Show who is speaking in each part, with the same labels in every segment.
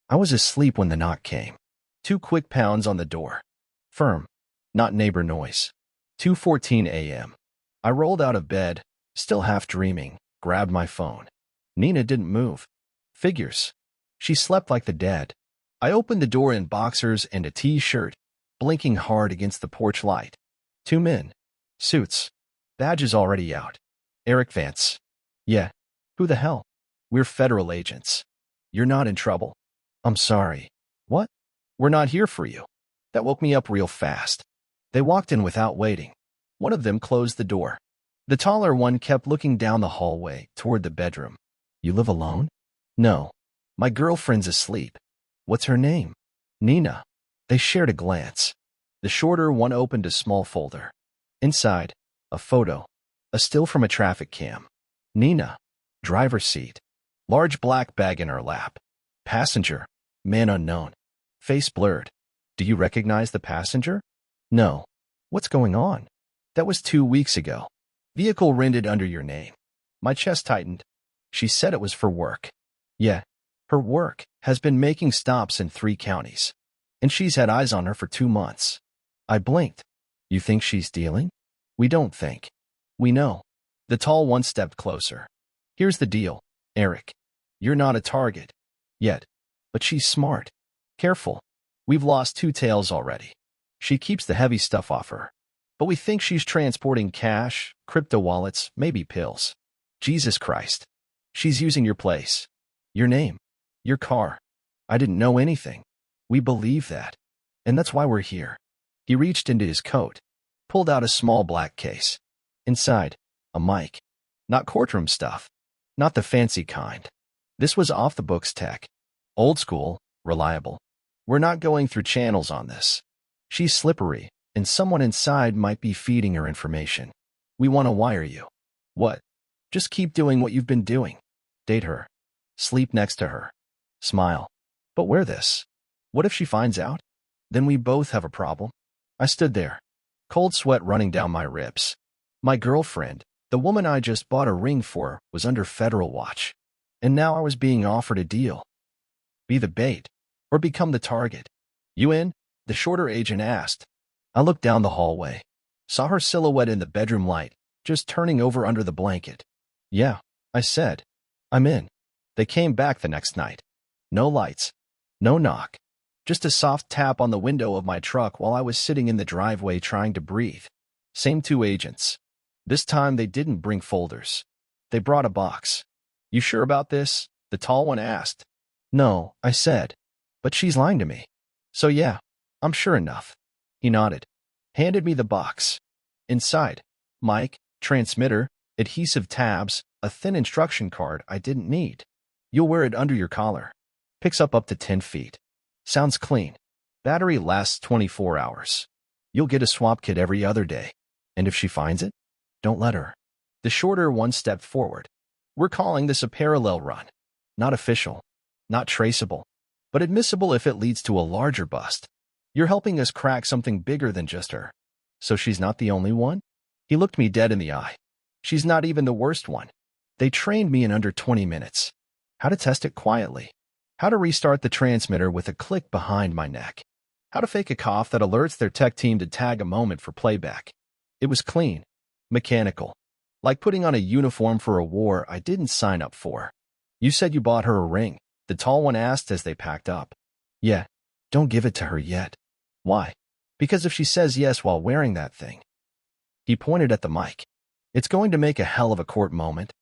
Speaker 1: I was asleep when the knock came. 2 quick pounds on the door. Firm. Not neighbor noise. 2:14 a.m. I rolled out of bed, still half dreaming, grabbed my phone. Nina didn't move. Figures. She slept like the dead. I opened the door in boxers and a t-shirt, blinking hard against the porch light. 2 men. Suits. Badges already out. Eric Vance. Yeah. Who the hell? We're federal agents. You're not in trouble. I'm sorry. What? We're not here for you. That woke me up real fast. They walked in without waiting. One of them closed the door. The taller one kept looking down the hallway toward the bedroom. You live alone? No. My girlfriend's asleep. What's her name? Nina. They shared a glance. The shorter one opened a small folder. Inside, a photo. A still from a traffic cam. Nina. Driver's seat. Large black bag in her lap. Passenger. Man unknown. Face blurred. Do you recognize the passenger? No. What's going on? That was 2 weeks ago. Vehicle rented under your name. My chest tightened. She said it was for work. Yeah. Her work has been making stops in 3 counties. And she's had eyes on her for 2 months. I blinked. You think she's dealing? We don't think. We know. The tall one stepped closer. Here's the deal, Eric. You're not a target. Yet. But she's smart. Careful. We've lost 2 tails already. She keeps the heavy stuff off her. But we think she's transporting cash, crypto wallets, maybe pills. Jesus Christ. She's using your place. Your name. Your car. I didn't know anything. We believe that. And that's why we're here. He reached into his coat, pulled out a small black case. Inside, a mic. Not courtroom stuff. Not the fancy kind. This was off-the-books tech. Old school, reliable. We're not going through channels on this. She's slippery, and someone inside might be feeding her information. We want to wire you. What? Just keep doing what you've been doing. Date her. Sleep next to her. Smile. But wear this. What if she finds out? Then we both have a problem. I stood there, cold sweat running down my ribs. My girlfriend, the woman I just bought a ring for, was under federal watch. And now I was being offered a deal. Be the bait, or become the target. You in? The shorter agent asked. I looked down the hallway, saw her silhouette in the bedroom light, just turning over under the blanket. Yeah, I said. I'm in. They came back the next night. No lights. No knock. Just a soft tap on the window of my truck while I was sitting in the driveway trying to breathe. Same 2 agents. This time they didn't bring folders. They brought a box. You sure about this? The tall one asked. No, I said. But she's lying to me. So yeah, I'm sure enough. He nodded. Handed me the box. Inside, mic, transmitter, adhesive tabs, a thin instruction card I didn't need. You'll wear it under your collar. Picks up to 10 feet. Sounds clean. Battery lasts 24 hours. You'll get a swap kit every other day. And if she finds it, don't let her. The shorter one stepped forward. We're calling this a parallel run. Not official. Not traceable. But admissible if it leads to a larger bust. You're helping us crack something bigger than just her. So she's not the only one? He looked me dead in the eye. She's not even the worst one. They trained me in under 20 minutes. How to test it quietly. How to restart the transmitter with a click behind my neck. How to fake a cough that alerts their tech team to tag a moment for playback. It was clean. Mechanical. Like putting on a uniform for a war I didn't sign up for. You said you bought her a ring, the tall one asked as they packed up. Yeah. Don't give it to her yet. Why? Because if she says yes while wearing that thing. He pointed at the mic. It's going to make a hell of a court moment.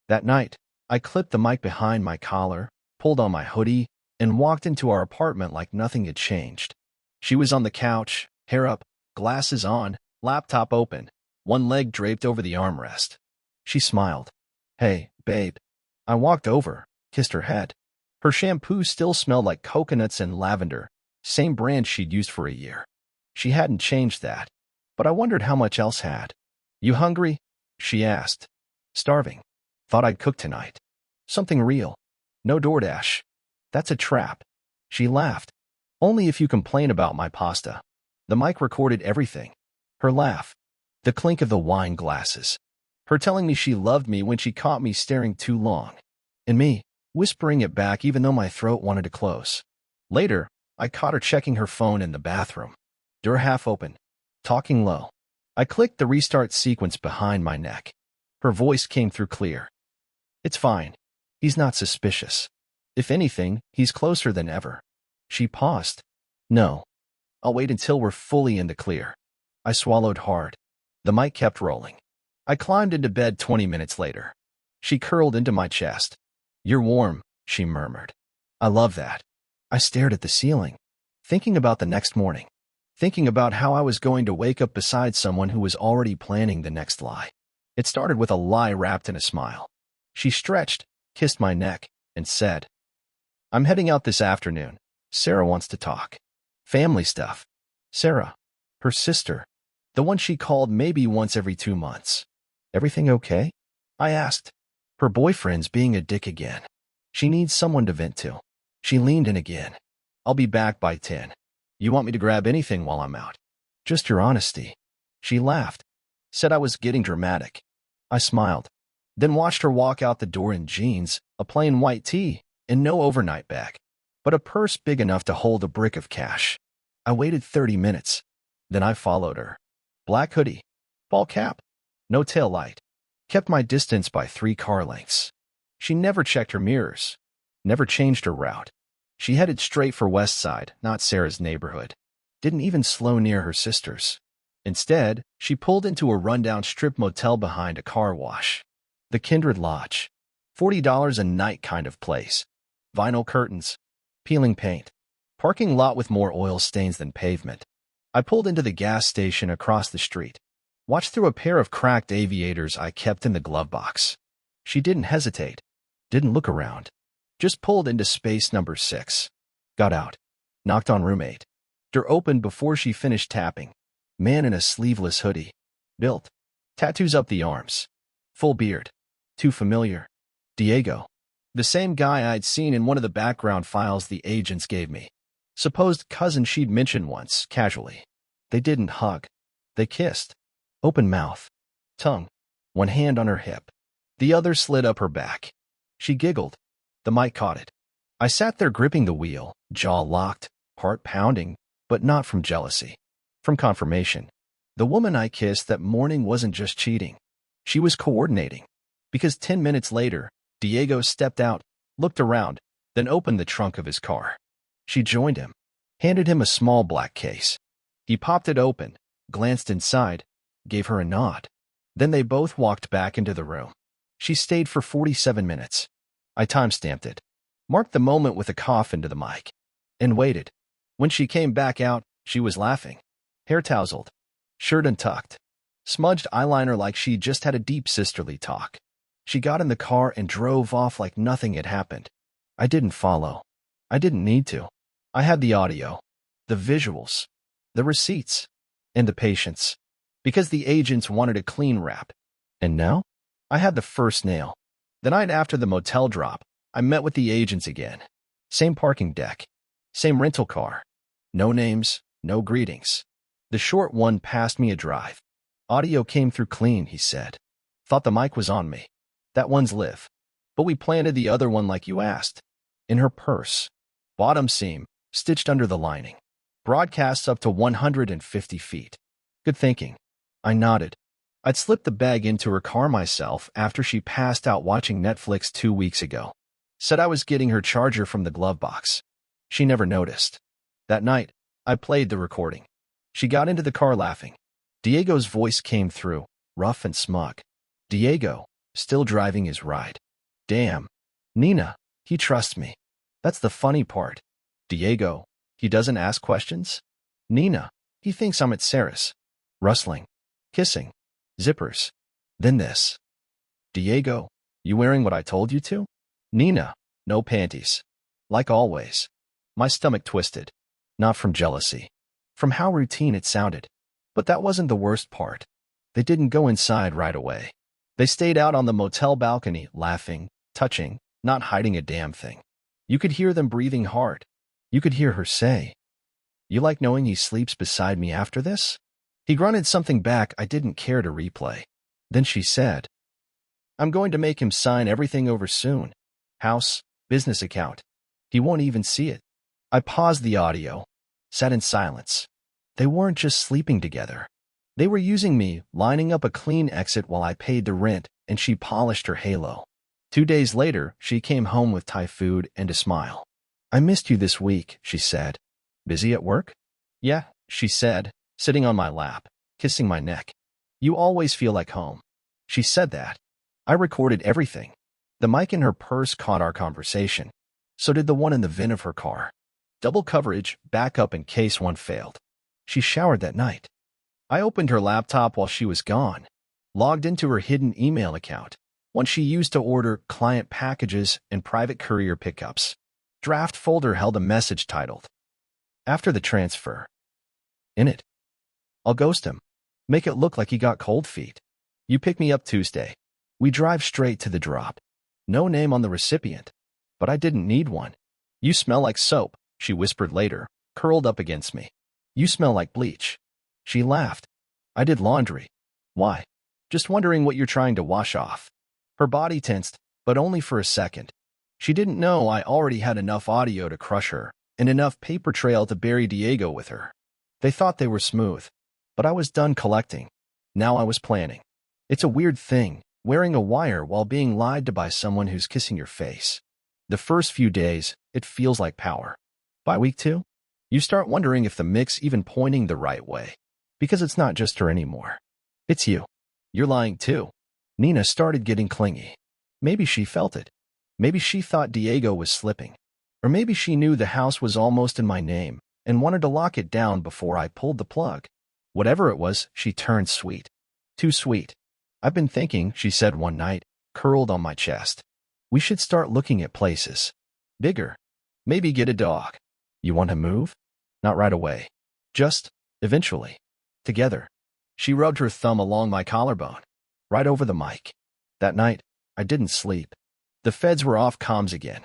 Speaker 1: That night, I clipped the mic behind my collar, pulled on my hoodie, and walked into our apartment like nothing had changed. She was on the couch, hair up, glasses on, laptop open, one leg draped over the armrest. She smiled. Hey, babe. I walked over, kissed her head. Her shampoo still smelled like coconuts and lavender, same brand she'd used for a year. She hadn't changed that, but I wondered how much else had. You hungry? She asked. Starving. Thought I'd cook tonight. Something real. No DoorDash. That's a trap. She laughed. Only if you complain about my pasta. The mic recorded everything. Her laugh. The clink of the wine glasses. Her telling me she loved me when she caught me staring too long. And me, whispering it back even though my throat wanted to close. Later, I caught her checking her phone in the bathroom. Door half open, talking low. I clicked the restart sequence behind my neck. Her voice came through clear. It's fine. He's not suspicious. If anything, he's closer than ever. She paused. No. I'll wait until we're fully in the clear. I swallowed hard. The mic kept rolling. I climbed into bed 20 minutes later. She curled into my chest. You're warm, she murmured. I love that. I stared at the ceiling, thinking about the next morning, thinking about how I was going to wake up beside someone who was already planning the next lie. It started with a lie wrapped in a smile. She stretched, kissed my neck, and said, I'm heading out this afternoon. Sarah wants to talk. Family stuff. Sarah, her sister, the one she called maybe once every 2 months. Everything okay? I asked. Her boyfriend's being a dick again. She needs someone to vent to. She leaned in again. I'll be back by 10. You want me to grab anything while I'm out? Just your honesty. She laughed, said I was getting dramatic. I smiled, then watched her walk out the door in jeans, a plain white tee, and no overnight bag, but a purse big enough to hold a brick of cash. I waited 30 minutes. Then I followed her. Black hoodie, ball cap, no tail light. Kept my distance by 3 car lengths. She never checked her mirrors, never changed her route. She headed straight for West Side, not Sarah's neighborhood. Didn't even slow near her sister's. Instead, she pulled into a rundown strip motel behind a car wash. The Kindred Lodge. $40 a night kind of place. Vinyl curtains. Peeling paint. Parking lot with more oil stains than pavement. I pulled into the gas station across the street. Watched through a pair of cracked aviators I kept in the glove box. She didn't hesitate. Didn't look around. Just pulled into space number 6. Got out. Knocked on room 8. Door opened before she finished tapping. Man in a sleeveless hoodie. Built. Tattoos up the arms. Full beard. Too familiar. Diego. The same guy I'd seen in one of the background files the agents gave me. Supposed cousin she'd mentioned once, casually. They didn't hug. They kissed. Open mouth. Tongue. One hand on her hip. The other slid up her back. She giggled. The mic caught it. I sat there gripping the wheel, jaw locked, heart pounding, but not from jealousy. From confirmation. The woman I kissed that morning wasn't just cheating. She was coordinating. Because 10 minutes later, Diego stepped out, looked around, then opened the trunk of his car. She joined him, handed him a small black case. He popped it open, glanced inside, gave her a nod. Then they both walked back into the room. She stayed for 47 minutes. I time-stamped it, marked the moment with a cough into the mic, and waited. When she came back out, she was laughing. Hair tousled, shirt untucked, smudged eyeliner like she just had a deep sisterly talk. She got in the car and drove off like nothing had happened. I didn't follow. I didn't need to. I had the audio, the visuals, the receipts, and the patience. Because the agents wanted a clean rap. And now? I had the first nail. The night after the motel drop, I met with the agents again. Same parking deck. Same rental car. No names, no greetings. The short one passed me a drive. Audio came through clean, he said. Thought the mic was on me. That one's Liv. But we planted the other one like you asked. In her purse. Bottom seam, stitched under the lining. Broadcasts up to 150 feet. Good thinking. I nodded. I'd slipped the bag into her car myself after she passed out watching Netflix 2 weeks ago. Said I was getting her charger from the glove box. She never noticed. That night, I played the recording. She got into the car laughing. Diego's voice came through, rough and smug. Diego, still driving his ride. Damn. Nina, he trusts me. That's the funny part. Diego, he doesn't ask questions? Nina, he thinks I'm at Sarah's. Rustling. Kissing. Zippers. Then this. Diego, you wearing what I told you to? Nina, no panties. Like always. My stomach twisted. Not from jealousy. From how routine it sounded. But that wasn't the worst part. They didn't go inside right away. They stayed out on the motel balcony, laughing, touching, not hiding a damn thing. You could hear them breathing hard. You could hear her say, "You like knowing he sleeps beside me after this?" He grunted something back I didn't care to replay. Then she said, "I'm going to make him sign everything over soon. House, business account. He won't even see it. I paused the audio, sat in silence. They weren't just sleeping together. They were using me, lining up a clean exit while I paid the rent and she polished her halo. 2 days later, she came home with Thai food and a smile. I missed you this week, she said. Busy at work? Yeah, she said, sitting on my lap, kissing my neck. You always feel like home. She said that. I recorded everything. The mic in her purse caught our conversation. So did the one in the VIN of her car. Double coverage, backup in case one failed. She showered that night. I opened her laptop while she was gone, logged into her hidden email account, one she used to order client packages and private courier pickups. Draft folder held a message titled, "After the transfer." In it, "I'll ghost him. Make it look like he got cold feet. You pick me up Tuesday. We drive straight to the drop. No name on the recipient. But I didn't need one. You smell like soap," she whispered later, curled up against me. "You smell like bleach." She laughed. I did laundry. Why? Just wondering what you're trying to wash off. Her body tensed, but only for a second. She didn't know I already had enough audio to crush her and enough paper trail to bury Diego with her. They thought they were smooth, but I was done collecting. Now I was planning. It's a weird thing, wearing a wire while being lied to by someone who's kissing your face. The first few days, it feels like power. By week 2, you start wondering if the mic's even pointing the right way. Because it's not just her anymore. It's you. You're lying too. Nina started getting clingy. Maybe she felt it. Maybe she thought Diego was slipping. Or maybe she knew the house was almost in my name and wanted to lock it down before I pulled the plug. Whatever it was, she turned sweet. Too sweet. I've been thinking, she said one night, curled on my chest. We should start looking at places. Bigger. Maybe get a dog. You want to move? Not right away. Just, eventually. Together. She rubbed her thumb along my collarbone, right over the mic. That night, I didn't sleep. The feds were off comms again.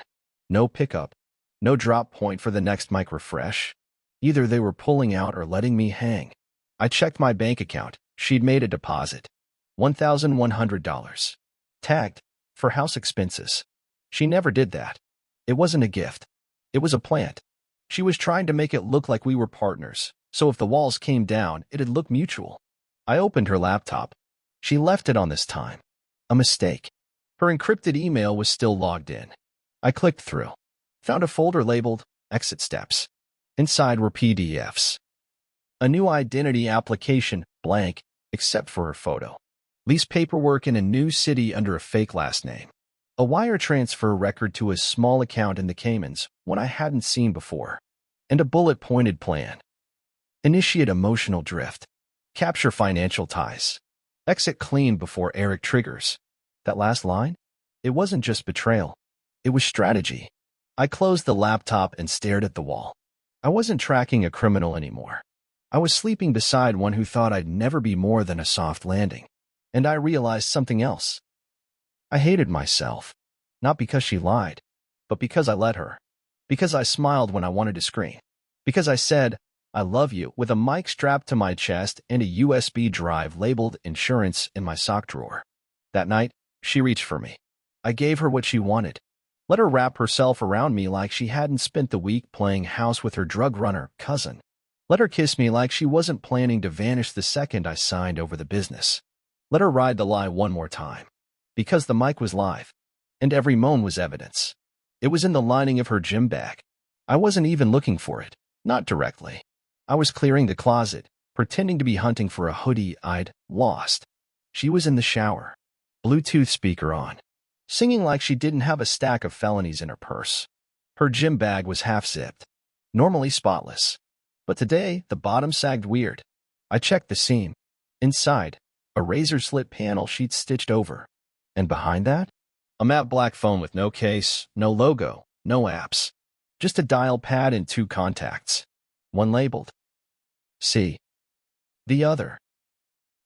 Speaker 1: No pickup. No drop point for the next mic refresh. Either they were pulling out or letting me hang. I checked my bank account. She'd made a deposit. $1,100. Tagged. For house expenses. She never did that. It wasn't a gift. It was a plant. She was trying to make it look like we were partners, so if the walls came down, it'd look mutual. I opened her laptop. She left it on this time. A mistake. Her encrypted email was still logged in. I clicked through. Found a folder labeled Exit Steps. Inside were PDFs. A new identity application, blank, except for her photo. Lease paperwork in a new city under a fake last name. A wire transfer record to a small account in the Caymans, one I hadn't seen before. And a bullet-pointed plan. Initiate emotional drift. Capture financial ties. Exit clean before Eric triggers. That last line? It wasn't just betrayal. It was strategy. I closed the laptop and stared at the wall. I wasn't tracking a criminal anymore. I was sleeping beside one who thought I'd never be more than a soft landing. And I realized something else. I hated myself. Not because she lied, but because I let her. Because I smiled when I wanted to scream. Because I said, "I love you," with a mic strapped to my chest and a USB drive labeled insurance in my sock drawer. That night, she reached for me. I gave her what she wanted. Let her wrap herself around me like she hadn't spent the week playing house with her drug runner cousin. Let her kiss me like she wasn't planning to vanish the second I signed over the business. Let her ride the lie one more time. Because the mic was live, and every moan was evidence. It was in the lining of her gym bag. I wasn't even looking for it, not directly. I was clearing the closet, pretending to be hunting for a hoodie I'd lost. She was in the shower, Bluetooth speaker on, singing like she didn't have a stack of felonies in her purse. Her gym bag was half-zipped, normally spotless. But today, the bottom sagged weird. I checked the seam. Inside, a razor-slit panel sheet stitched over. And behind that, a matte black phone with no case, no logo, no apps. Just a dial pad and 2 contacts. One labeled C. The other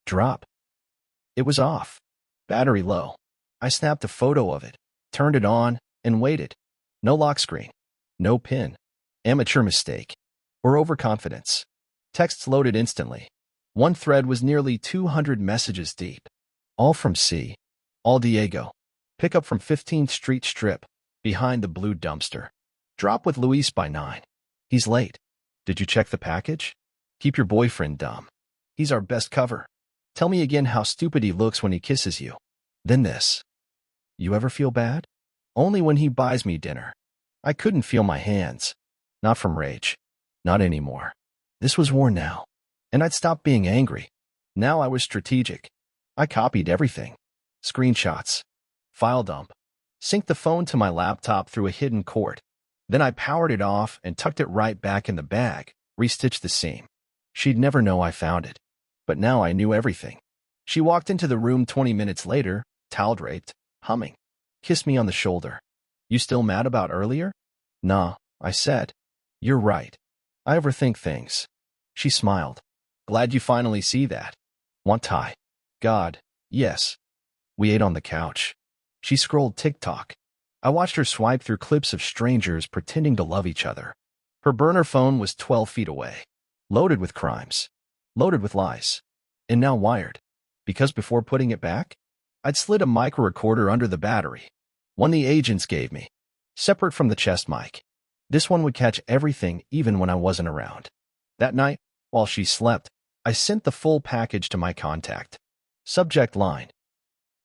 Speaker 1: drop. It was off. Battery low. I snapped a photo of it, turned it on, and waited. No lock screen. No pin. Amateur mistake. Or overconfidence. Texts loaded instantly. One thread was nearly 200 messages deep. All from C. All Diego. Pick up from 15th Street Strip, behind the blue dumpster. Drop with Luis by 9. He's late. Did you check the package? Keep your boyfriend dumb. He's our best cover. Tell me again how stupid he looks when he kisses you. Then this. You ever feel bad? Only when he buys me dinner. I couldn't feel my hands. Not from rage. Not anymore. This was war now. And I'd stopped being angry. Now I was strategic. I copied everything. Screenshots. File dump. Synced the phone to my laptop through a hidden cord. Then I powered it off and tucked it right back in the bag, restitched the seam. She'd never know I found it. But now I knew everything. She walked into the room 20 minutes later, towel-draped, humming. Kissed me on the shoulder. You still mad about earlier? Nah, I said. You're right. I overthink things. She smiled. Glad you finally see that. Want Thai? God, yes. We ate on the couch. She scrolled TikTok. I watched her swipe through clips of strangers pretending to love each other. Her burner phone was 12 feet away. Loaded with crimes. Loaded with lies. And now wired. Because before putting it back, I'd slid a micro recorder under the battery. One the agents gave me. Separate from the chest mic. This one would catch everything even when I wasn't around. That night, while she slept, I sent the full package to my contact. Subject line.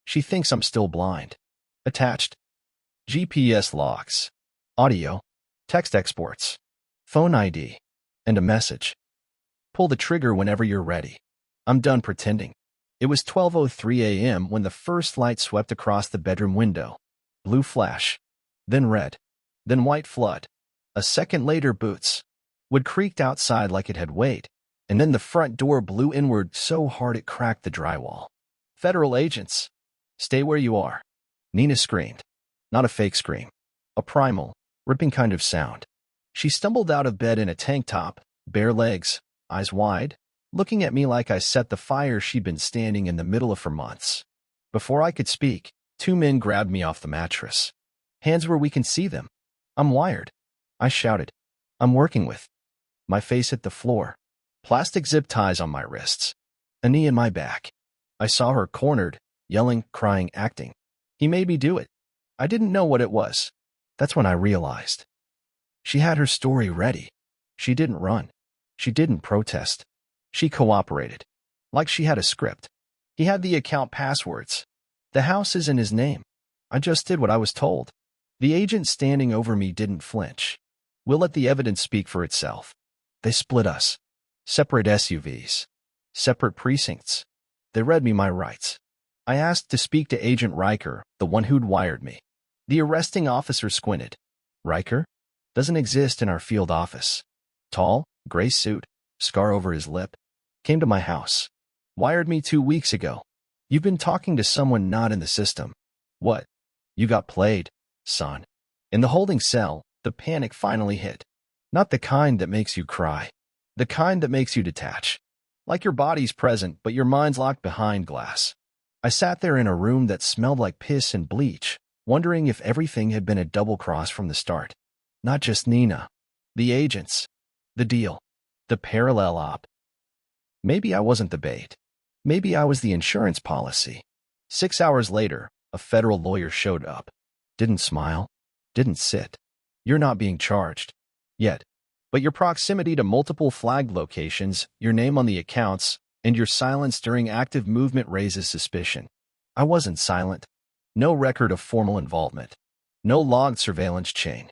Speaker 1: She thinks I'm still blind. Attached. GPS logs. Audio. Text exports. Phone ID. And a message. Pull the trigger whenever you're ready. I'm done pretending. It was 12:03 a.m. when the first light swept across the bedroom window. Blue flash. Then red. Then white flood. A second later, boots. Wood creaked outside like it had weighed. And then the front door blew inward so hard it cracked the drywall. Federal agents. Stay where you are. Nina screamed. Not a fake scream. A primal, ripping kind of sound. She stumbled out of bed in a tank top, bare legs, eyes wide, looking at me like I set the fire she'd been standing in the middle of for months. Before I could speak, two men grabbed me off the mattress. Hands where we can see them. I'm wired. I shouted. I'm working with. My face hit the floor. Plastic zip ties on my wrists. A knee in my back. I saw her cornered, yelling, crying, acting. He made me do it. I didn't know what it was. That's when I realized. She had her story ready. She didn't run. She didn't protest. She cooperated. Like she had a script. He had the account passwords. The house is in his name. I just did what I was told. The agent standing over me didn't flinch. We'll let the evidence speak for itself. They split us. Separate SUVs. Separate precincts. They read me my rights. I asked to speak to Agent Riker, the one who'd wired me. The arresting officer squinted. Riker? Doesn't exist in our field office. Tall, gray suit, scar over his lip. Came to my house. Wired me 2 weeks ago. You've been talking to someone not in the system. What? You got played, son. In the holding cell, the panic finally hit. Not the kind that makes you cry. The kind that makes you detach. Like your body's present, but your mind's locked behind glass. I sat there in a room that smelled like piss and bleach, wondering if everything had been a double cross from the start. Not just Nina. The agents. The deal. The parallel op. Maybe I wasn't the bait. Maybe I was the insurance policy. 6 hours later, a federal lawyer showed up. Didn't smile. Didn't sit. You're not being charged. Yet. But your proximity to multiple flagged locations, your name on the accounts, and your silence during active movement raises suspicion. I wasn't silent. No record of formal involvement. No logged surveillance chain.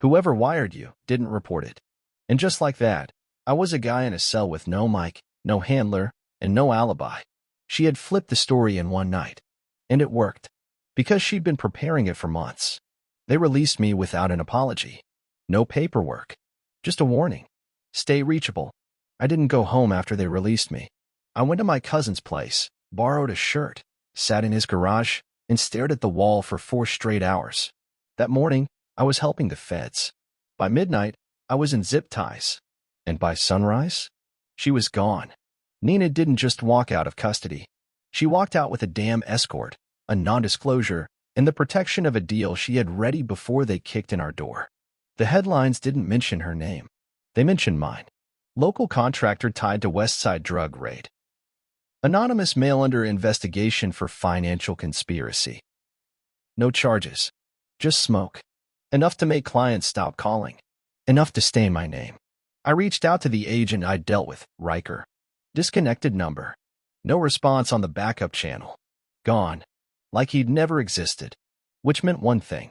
Speaker 1: Whoever wired you didn't report it. And just like that, I was a guy in a cell with no mic, no handler, and no alibi. She had flipped the story in one night. And it worked. Because she'd been preparing it for months. They released me without an apology. No paperwork. Just a warning. Stay reachable. I didn't go home after they released me. I went to my cousin's place, borrowed a shirt, sat in his garage, and stared at the wall for 4 straight hours. That morning, I was helping the feds. By midnight, I was in zip ties. And by sunrise, she was gone. Nina didn't just walk out of custody. She walked out with a damn escort, a non-disclosure, and the protection of a deal she had ready before they kicked in our door. The headlines didn't mention her name. They mentioned mine. Local contractor tied to West Side drug raid. Anonymous mail under investigation for financial conspiracy. No charges. Just smoke. Enough to make clients stop calling. Enough to stain my name. I reached out to the agent I'd dealt with, Riker. Disconnected number. No response on the backup channel. Gone. Like he'd never existed. Which meant one thing.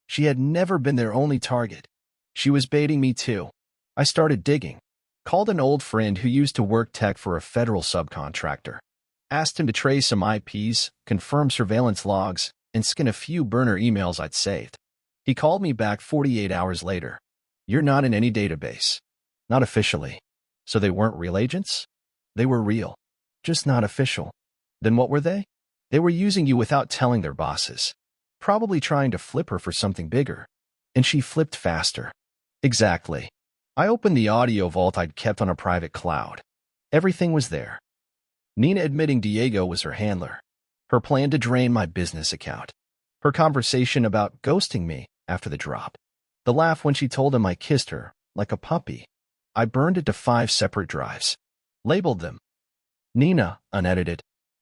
Speaker 1: She had never been their only target. She was baiting me too. I started digging. Called an old friend who used to work tech for a federal subcontractor. Asked him to trace some IPs, confirm surveillance logs, and skin a few burner emails I'd saved. He called me back 48 hours later. You're not in any database. Not officially. So they weren't real agents? They were real. Just not official. Then what were they? They were using you without telling their bosses. Probably trying to flip her for something bigger. And she flipped faster. Exactly. I opened the audio vault I'd kept on a private cloud. Everything was there. Nina admitting Diego was her handler. Her plan to drain my business account. Her conversation about ghosting me after the drop. The laugh when she told him I kissed her, like a puppy. I burned it to 5 separate drives. Labeled them. Nina, unedited.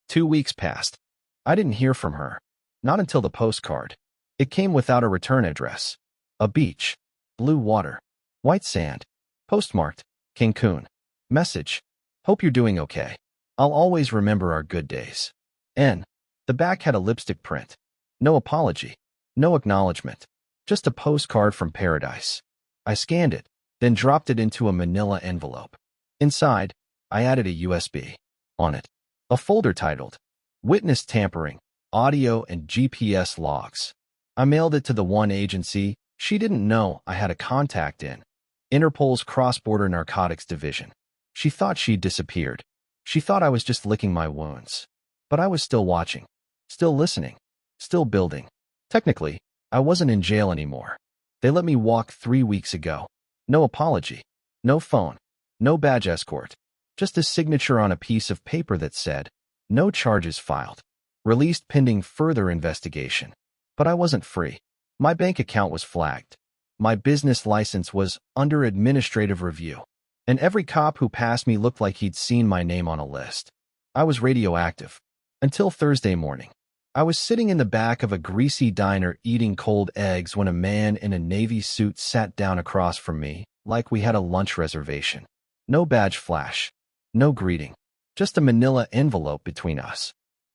Speaker 1: 2 weeks passed. I didn't hear from her. Not until the postcard. It came without a return address. A beach. Blue water. White sand. Postmarked. Cancun. Message. Hope you're doing okay. I'll always remember our good days. N. The back had a lipstick print. No apology. No acknowledgement. Just a postcard from paradise. I scanned it, then dropped it into a manila envelope. Inside, I added a USB. On it, a folder titled Witness Tampering, Audio and GPS Logs. I mailed it to the one agency she didn't know I had a contact in. Interpol's Cross-Border Narcotics Division. She thought she'd disappeared. She thought I was just licking my wounds. But I was still watching, still listening, still building. Technically, I wasn't in jail anymore. They let me walk 3 weeks ago. No apology, no phone, no badge escort. Just a signature on a piece of paper that said, no charges filed. Released pending further investigation. But I wasn't free. My bank account was flagged. My business license was under administrative review. And every cop who passed me looked like he'd seen my name on a list. I was radioactive. Until Thursday morning. I was sitting in the back of a greasy diner eating cold eggs when a man in a navy suit sat down across from me, like we had a lunch reservation. No badge flash. No greeting. Just a manila envelope between us.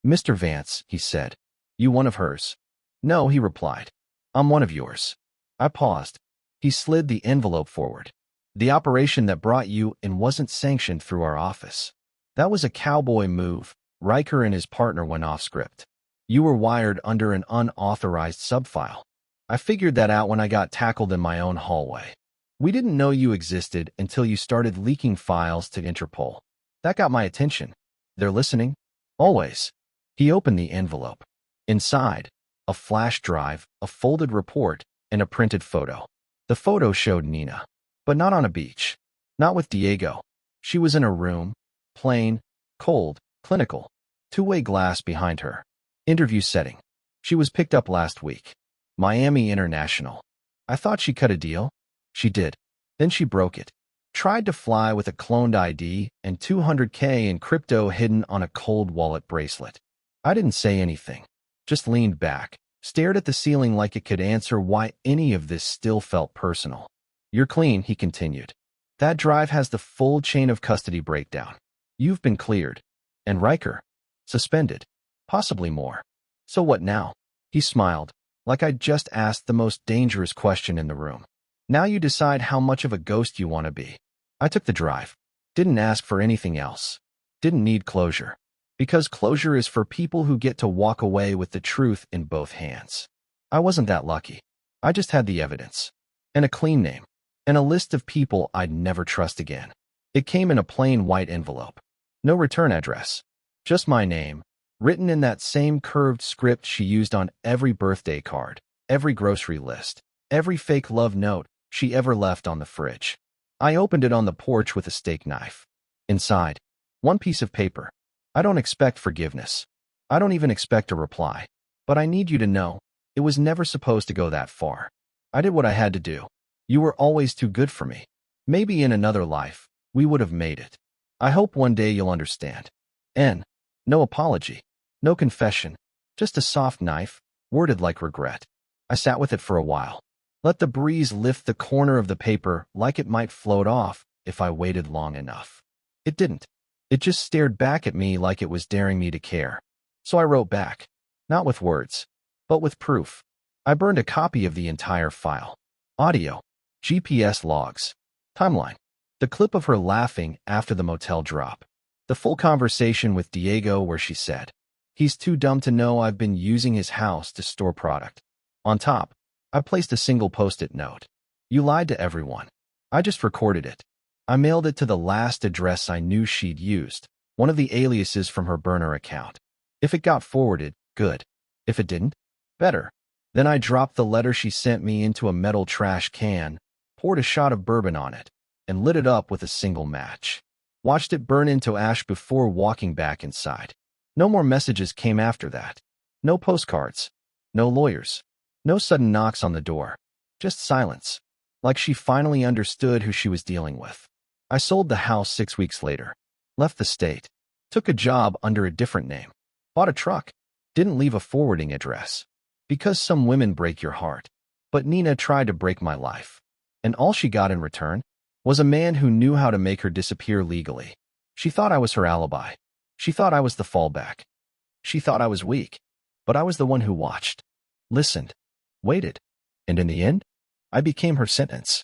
Speaker 1: Mr. Vance, he said. You one of hers? No, he replied. I'm one of yours. I paused. He slid the envelope forward. The operation that brought you in wasn't sanctioned through our office. That was a cowboy move. Riker and his partner went off script. You were wired under an unauthorized subfile. I figured that out when I got tackled in my own hallway. We didn't know you existed until you started leaking files to Interpol. That got my attention. They're listening? Always. He opened the envelope. Inside, a flash drive, a folded report, and a printed photo. The photo showed Nina, but not on a beach. Not with Diego. She was in a room, plain, cold, clinical, two-way glass behind her. Interview setting. She was picked up last week. Miami International. I thought she cut a deal. She did. Then she broke it. Tried to fly with a cloned ID and $200K in crypto hidden on a cold wallet bracelet. I didn't say anything. Just leaned back, stared at the ceiling like it could answer why any of this still felt personal. You're clean, he continued. That drive has the full chain of custody breakdown. You've been cleared. And Riker? Suspended. Possibly more. So what now? He smiled, like I'd just asked the most dangerous question in the room. Now you decide how much of a ghost you want to be. I took the drive. Didn't ask for anything else. Didn't need closure. Because closure is for people who get to walk away with the truth in both hands. I wasn't that lucky. I just had the evidence. And a clean name. And a list of people I'd never trust again. It came in a plain white envelope. No return address. Just my name, written in that same curved script she used on every birthday card, every grocery list, every fake love note she ever left on the fridge. I opened it on the porch with a steak knife. Inside, one piece of paper. I don't expect forgiveness. I don't even expect a reply. But I need you to know, it was never supposed to go that far. I did what I had to do. You were always too good for me. Maybe in another life, we would have made it. I hope one day you'll understand. N. No apology. No confession. Just a soft knife, worded like regret. I sat with it for a while. Let the breeze lift the corner of the paper like it might float off if I waited long enough. It didn't. It just stared back at me like it was daring me to care. So I wrote back, not with words, but with proof. I burned a copy of the entire file. Audio, GPS logs, timeline, the clip of her laughing after the motel drop, the full conversation with Diego where she said, "He's too dumb to know I've been using his house to store product." On top, I placed a single post-it note. "You lied to everyone. I just recorded it." I mailed it to the last address I knew she'd used, one of the aliases from her burner account. If it got forwarded, good. If it didn't, better. Then I dropped the letter she sent me into a metal trash can, poured a shot of bourbon on it, and lit it up with a single match. Watched it burn into ash before walking back inside. No more messages came after that. No postcards. No lawyers. No sudden knocks on the door. Just silence. Like she finally understood who she was dealing with. I sold the house 6 weeks later. Left the state. Took a job under a different name. Bought a truck. Didn't leave a forwarding address. Because some women break your heart. But Nina tried to break my life. And all she got in return was a man who knew how to make her disappear legally. She thought I was her alibi. She thought I was the fallback. She thought I was weak. But I was the one who watched, listened, waited. And in the end, I became her sentence.